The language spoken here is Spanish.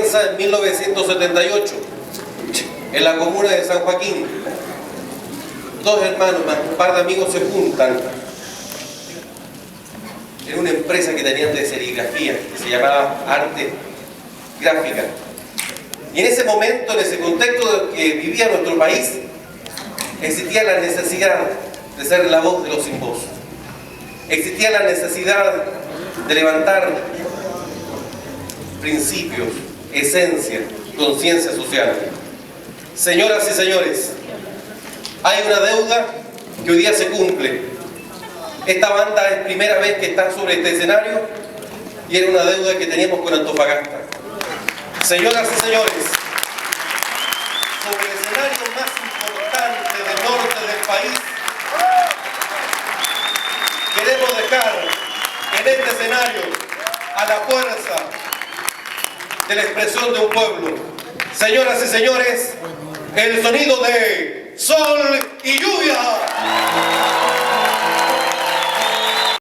comienza en 1978, en la comuna de San Joaquín. Dos hermanos más un par de amigos se juntan en una empresa que tenían de serigrafía, que se llamaba Arte Gráfica. Y en ese momento, en ese contexto que vivía nuestro país, existía la necesidad de ser la voz de los sin voz. Existía la necesidad de levantar principios, esencia, conciencia social. Señoras y señores, hay una deuda que hoy día se cumple. Esta banda es primera vez que está sobre este escenario y era una deuda que teníamos con Antofagasta. Señoras y señores, sobre el escenario más importante del norte del país, queremos dejar en este escenario a la fuerza de la expresión de un pueblo. Señoras y señores, el sonido de Sol y Lluvia.